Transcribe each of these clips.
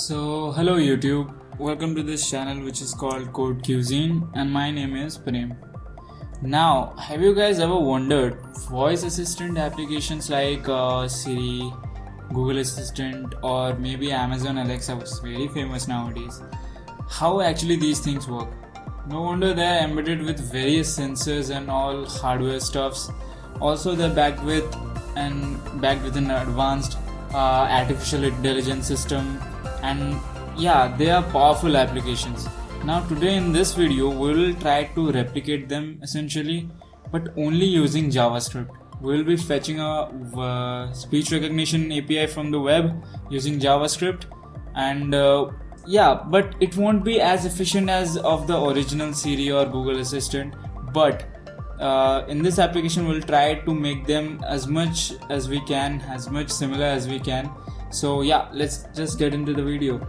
Hello YouTube, welcome to this channel which is called Code Cuisine, and my name is Prem. Now, have you guys ever wondered voice assistant applications like Siri, Google Assistant, or maybe Amazon Alexa, which is very famous nowadays, how actually these things work? No wonder they are embedded with various sensors and all hardware stuffs. Also, they're backed with an advanced artificial intelligence system, and yeah, they are powerful applications. Now today in this video we will try to replicate them essentially, but only using JavaScript. We will be fetching a speech recognition API from the web using JavaScript, and but it won't be as efficient as of the original Siri or Google Assistant, but in this application we'll try to make them as much as we can, as much similar as we can. So yeah, let's just get into the video.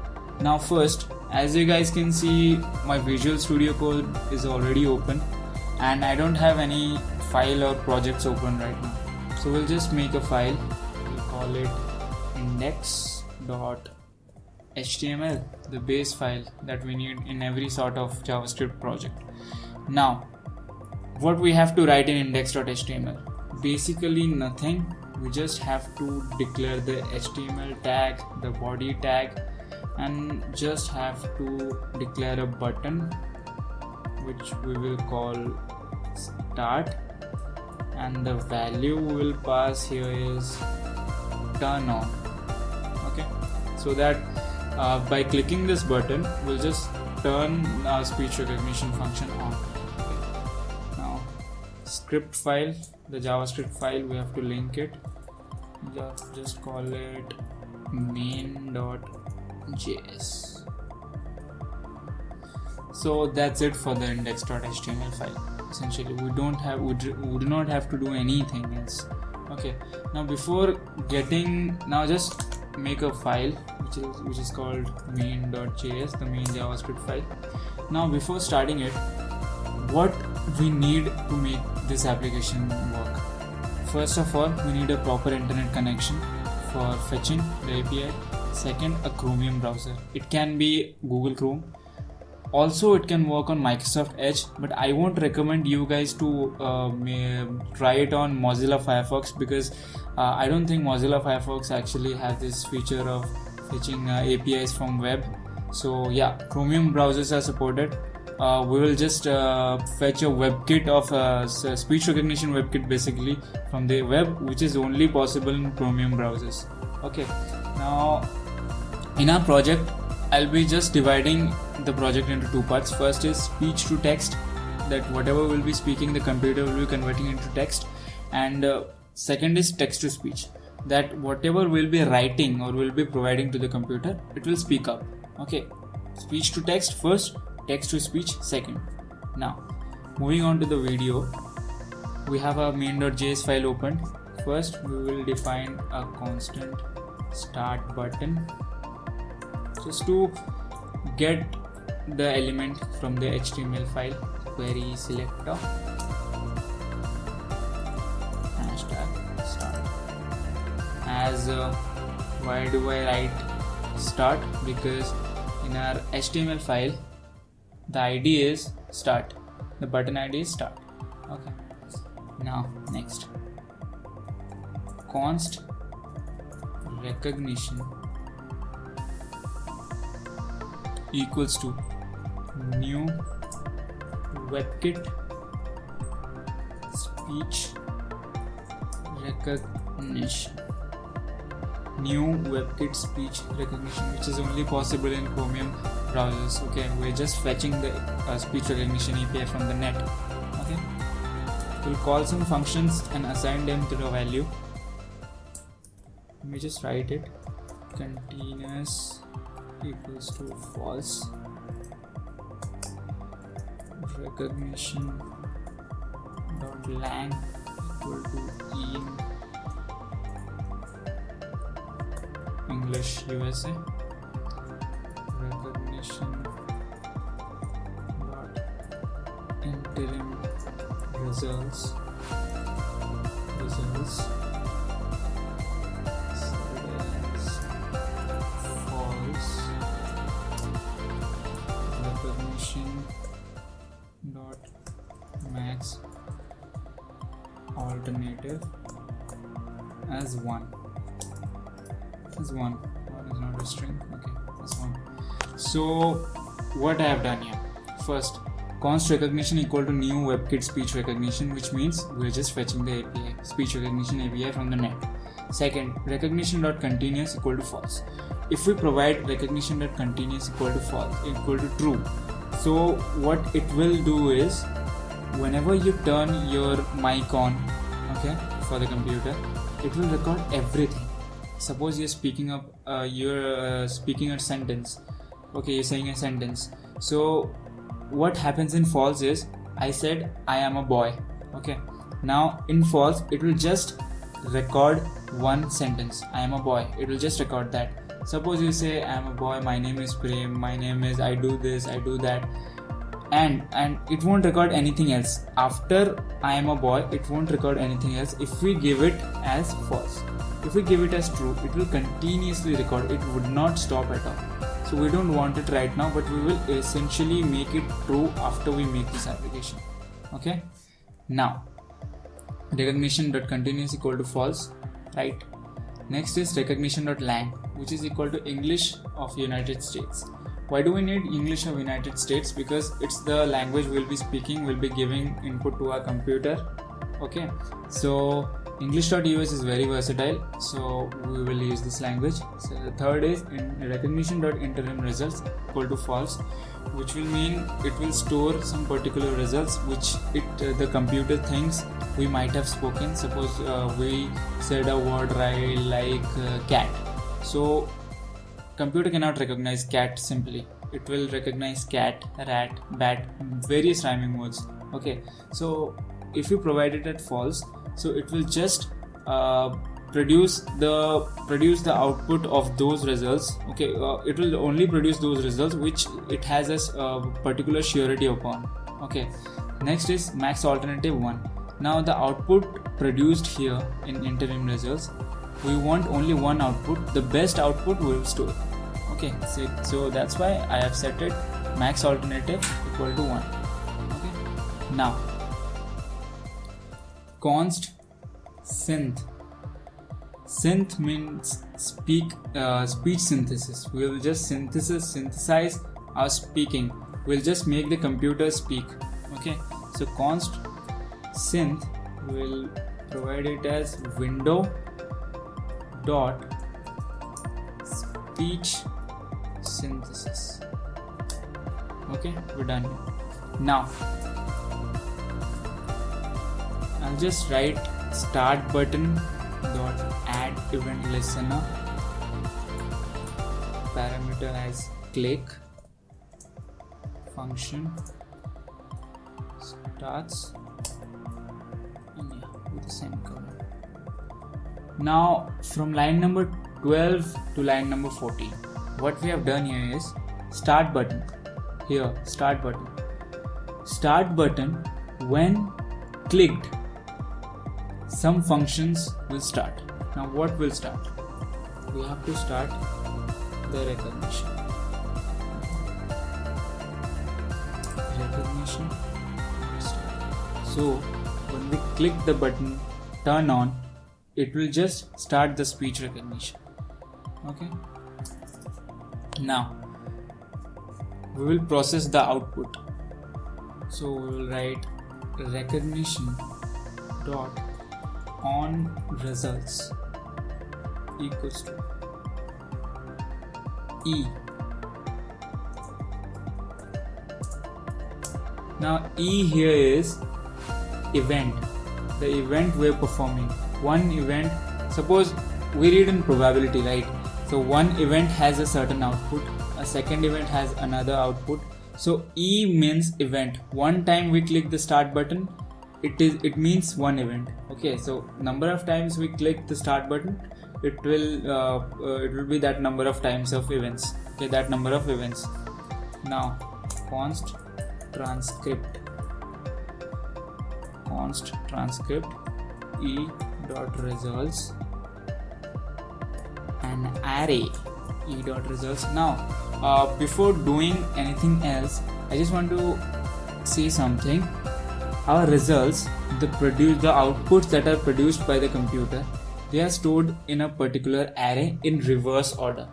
Now first, as you guys can see, my Visual Studio Code is already open and I don't have any file or projects open right now. So we'll just make a file. We'll call it index.html, the base file that we need in every sort of JavaScript project. Now, what we have to write in index.html? Basically nothing. We just have to declare the HTML tag, the body tag, and just have to declare a button which we will call start, and the value we will pass here is turn on. Okay, so that by clicking this button we'll just turn our speech recognition function on. Script file, the JavaScript file, we have to link it. Just call it main.js. So that's it for the index.html file. Essentially, we do not have to do anything else. Okay. Now just make a file which is called main.js, the main JavaScript file. Now before starting it, what we need to make this application work? First of all, we need a proper internet connection for fetching the API. Second, a Chromium browser. It can be Google Chrome. Also, it can work on Microsoft Edge, but I won't recommend you guys to try it on Mozilla Firefox, because I don't think Mozilla Firefox actually has this feature of fetching APIs from web. So yeah, Chromium browsers are supported. We will just fetch a WebKit of speech recognition WebKit basically from the web, which is only possible in Chromium browsers. Okay, now in our project I'll be just dividing the project into two parts. First is speech to text, that whatever we'll be speaking the computer will be converting into text, and second is text to speech, that whatever we'll be writing or we'll be providing to the computer, it will speak up. Okay, speech to text first, text to speech second. Now moving on to the video, we have our main.js file opened. First we will define a constant start button just to get the element from the HTML file. Query selector hashtag start. As why do I write start? Because in our HTML file the ID is start, the button ID is start. Okay, now next, const recognition equals to new WebKit speech recognition. New WebKit speech recognition, which is only possible in Chromium browsers. Okay, we're just fetching the speech recognition API from the net. Okay, we'll call some functions and assign them to the value. Let me just write it. Continuous equals to false. Recognition dot lang equal to in English USA. Recognition dot interim results false alternative as 1. As 1. 1 is not a string. Okay, as 1. So what I have done here, first, const recognition equal to new WebKit speech recognition, which means we're just fetching the API, speech recognition API from the net. Second, recognition.continuous equal to false. If we provide recognition.continuous equal to false, equal to true, so what it will do is, whenever you turn your mic on, okay, for the computer, it will record everything. Suppose you're speaking speaking a sentence. Okay, you're saying a sentence. So what happens in false is, I said I am a boy. Okay, now in false it will just record one sentence, I am a boy. It will just record that. Suppose you say I am a boy, my name is Prem, my name is, I do this, I do that, and it won't record anything else. After I am a boy, it won't record anything else. If we give it as false, if we give it as true, it will continuously record. It would not stop at all. So we don't want it right now, but we will essentially make it true after we make this application. Okay, now recognition.continuous equal to false, right? Next is recognition.lang, which is equal to English of United States. Why do we need English of United States? Because it's the language we'll be speaking, we'll be giving input to our computer. Okay, so English.us is very versatile, so we will use this language. So the third is recognition.interim results equal to false, which will mean it will store some particular results which the computer thinks we might have spoken. Suppose we said a word right, like cat. So computer cannot recognize cat simply. It will recognize cat, rat, bat, various rhyming words. Okay, so if you provide it at false, so it will just produce the output of those results. Okay, it will only produce those results which it has a particular surety upon. Okay, next is max alternative 1. Now the output produced here in interim results, we want only one output. The best output we will store. Okay, so that's why I have set it max alternative equal to 1. Okay, now const synth. Synth means speech synthesis. We will just synthesize our speaking. We'll just make the computer speak. Okay, so const synth will provide it as window dot speech synthesis. Okay, we're done here. Now I'll just write start button dot add event listener, parameter as click, function starts, and yeah, with the semicolon. Now from line number 12 to line number 14, what we have done here is start button. Here, start button when clicked, some functions will start. Now what will start? We have to start the recognition. So when we click the button turn on, it will just start the speech recognition. Okay, now we will process the output. So we will write recognition dot on results equals to E. Now E here is event, the event we're performing. One event, suppose we read in probability, right? So one event has a certain output, a second event has another output. So E means event. One time we click the start button, it means one event. Okay, so number of times we click the start button, it will be that number of times of events. Okay, that number of events. Now const transcript E dot results an array E dot results. Now before doing anything else, I just want to say something. our results, the outputs that are produced by the computer, they are stored in a particular array in reverse order.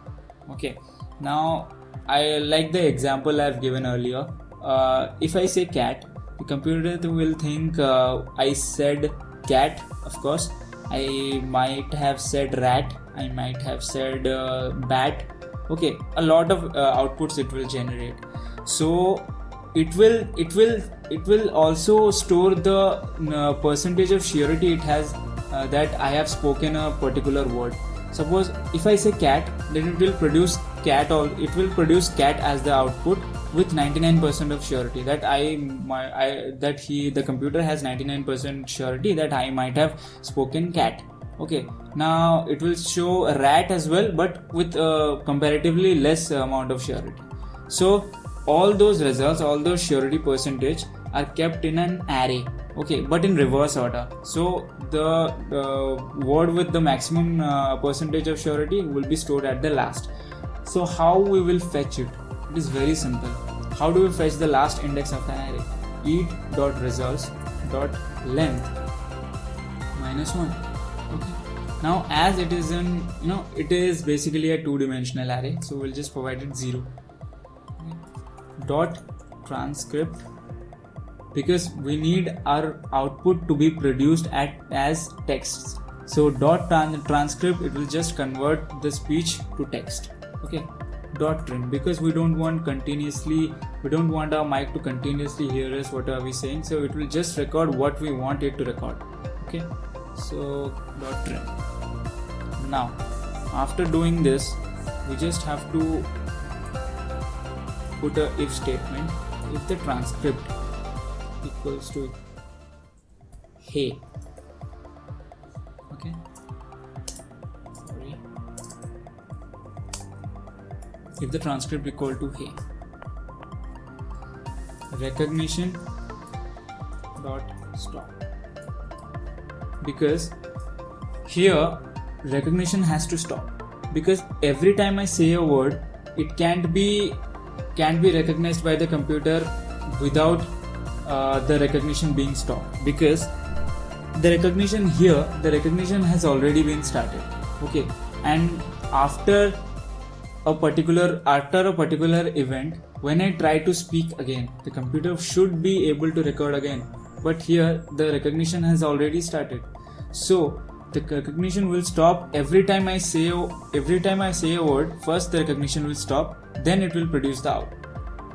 Okay, now I like the example I've given earlier. If I say cat, the computer will think I said cat. Of course, I might have said rat, I might have said bat. Okay, a lot of outputs it will generate. So it will also store the percentage of surety it has that I have spoken a particular word. Suppose if I say cat, then it will produce cat, or it will produce cat as the output with 99% of surety that the computer has 99% surety that I might have spoken cat. Okay, now it will show a rat as well, but with comparatively less amount of surety. So all those results, all those surety percentage are kept in an array, okay, but in reverse order. So the word with the maximum percentage of surety will be stored at the last. So how we will fetch it? It is very simple. How do we fetch the last index of an array? int.results.length -1. Okay. Now as it is it is basically a two-dimensional array, so we'll just provide it 0. Dot transcript, because we need our output to be produced as texts. So dot transcript, it will just convert the speech to text. Okay. Dot trim, because we don't want our mic to continuously hear us what are we saying, so it will just record what we want it to record. Okay, so dot trim. Now after doing this, we just have to put a if statement. If the transcript equals to hey, okay, sorry, if the transcript equal to hey, recognition dot stop, because here recognition has to stop, because every time I say a word, it can't be recognized by the computer without the recognition being stopped, because the recognition has already been started. Okay, and after a particular event, when I try to speak again, the computer should be able to record again, but here the recognition has already started. So the recognition will stop every time I say a word. First the recognition will stop, then it will produce the out.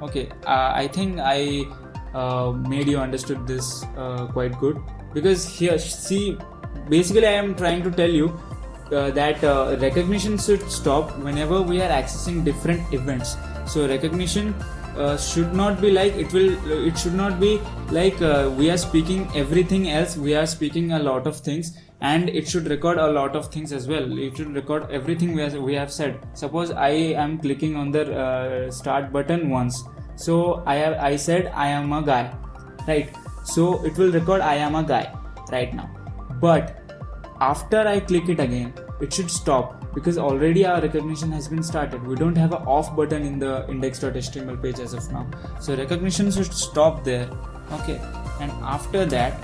Okay, I think I made you understood this quite good, because here, see, basically I am trying to tell you that recognition should stop whenever we are accessing different events. So recognition should not be like it should not be like we are speaking everything else. We are speaking a lot of things, and it should record a lot of things as well. It should record everything we have said. Suppose I am clicking on the start button once, so I said I am a guy, right? So it will record I am a guy right now, but after I click it again, it should stop, because already our recognition has been started. We don't have an off button in the index.html page as of now, so recognition should stop there. Okay, and after that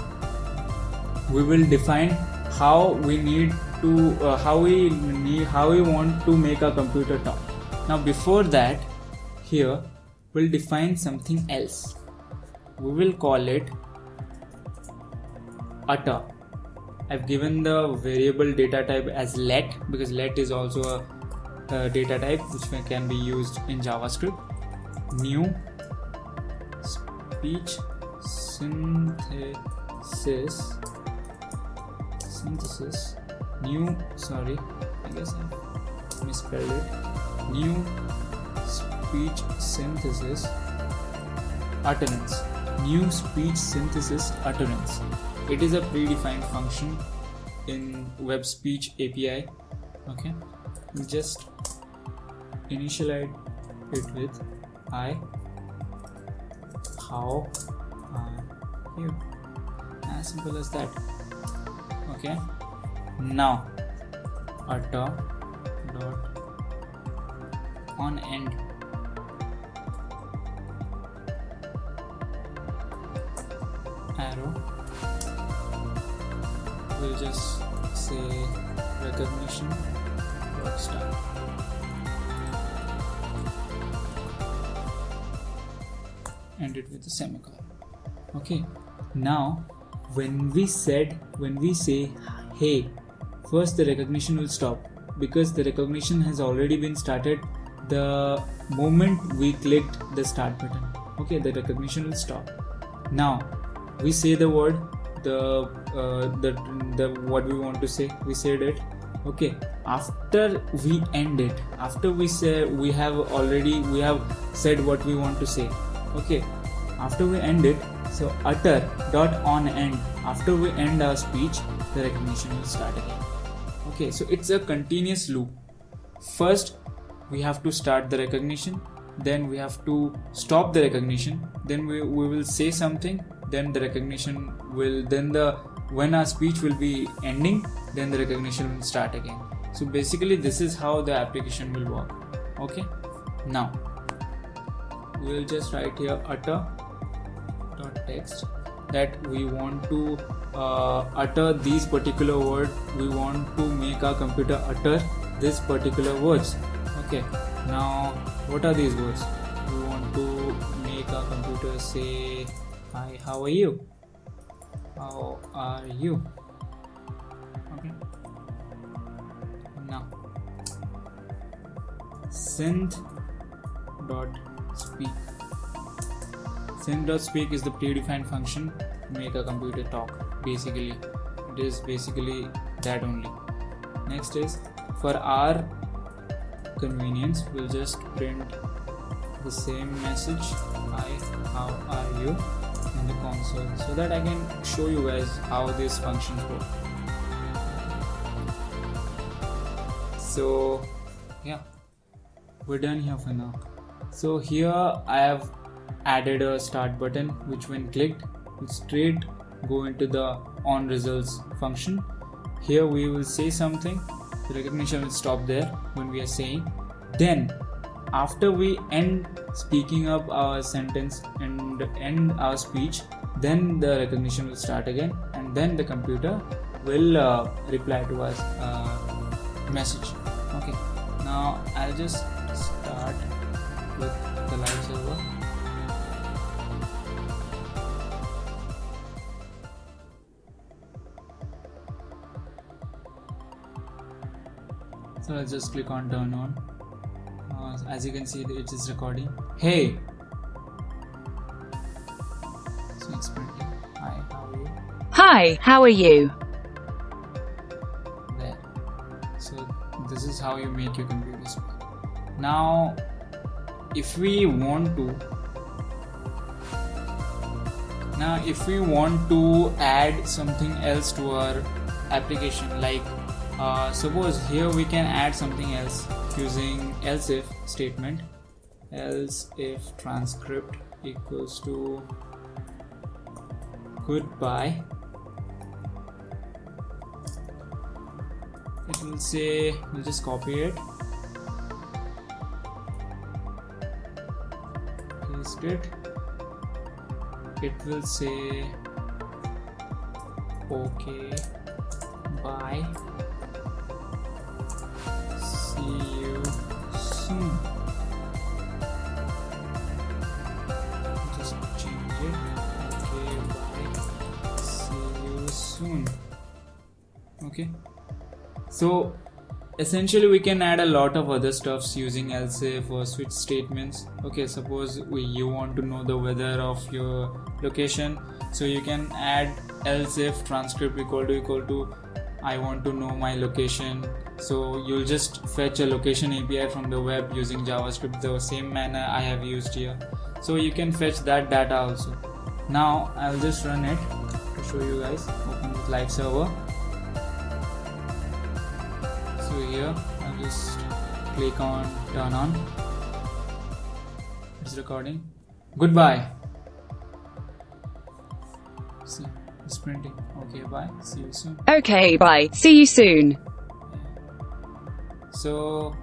we will define how we want to make a computer talk. Now before that, here we'll define something else. We will call it utter. I've given the variable data type as let, because let is also a data type which can be used in JavaScript. New speech synthesis. New, sorry, I guess I misspelled it. New speech synthesis utterance. New speech synthesis utterance. It is a predefined function in Web Speech API. Okay, we just initialize it with I, how, you. As simple as that. Okay, now utter dot on end. arrow. We'll just say recognition dot start. End it with a semicolon. Okay. Now, when we say hey, first the recognition will stop because the recognition has already been started the moment we clicked the start button. Okay, the recognition will stop. Now we say the word, the what we want to say. We said it. Okay. After we end it, after we say we have said what we want to say. Okay. After we end it, so utter dot on end. After we end our speech, the recognition will start again. Okay, so it's a continuous loop. First, we have to start the recognition, then we have to stop the recognition, then we will say something, then the recognition will, when our speech will be ending, then the recognition will start again. So basically this is how the application will work. Okay, now we will just write here utter.text that we want to utter these particular words. We want to make our computer utter this particular words. Okay, now what are these words? We want to make our computer say, hi, how are you? How are you? Okay, now synth.speak. Synth.speak is the predefined function to make a computer talk. Basically, it is basically that only. Next is, for our convenience, we'll just print the same message, hi, how are you, in the console, so that I can show you guys how these functions work. So yeah, we're done here for now. So here I have added a start button, which when clicked will straight go into the on results function. Here we will say something, the recognition will stop there when we are saying. Then after we end speaking up our sentence and end our speech, then the recognition will start again, and then the computer will reply to us message. Okay, now I'll just start with the live server. So I'll just click on turn on. As you can see, it is recording. Hey! So it's printing. Hi, how are you? Hi, how are you? There. So this is how you make your computer speak. Now, if we want to add something else to our application, like suppose here we can add something else using else if statement. Else if transcript equals to goodbye, it will say, we'll just copy it, paste it, it will say okay, bye, see you soon. Just change it. Okay, bye, see you soon. Okay, so essentially we can add a lot of other stuffs using else if or switch statements. Okay, suppose you want to know the weather of your location, so you can add else if transcript equal to I want to know my location. So you'll just fetch a location API from the web using JavaScript, the same manner I have used here. So you can fetch that data also. Now I'll just run it to show you guys. Open with live server. So here I'll just click on turn on. It's recording. Goodbye. See, it's printing. Okay, bye. See you soon. Okay, bye. See you soon. So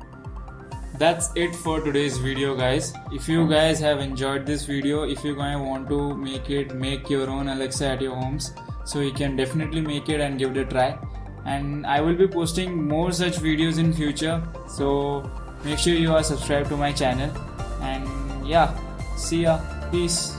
that's it for today's video, guys. If you guys have enjoyed this video, if you guys want to make your own Alexa at your homes, so you can definitely make it and give it a try. And I will be posting more such videos in future, so make sure you are subscribed to my channel. And yeah, see ya, peace.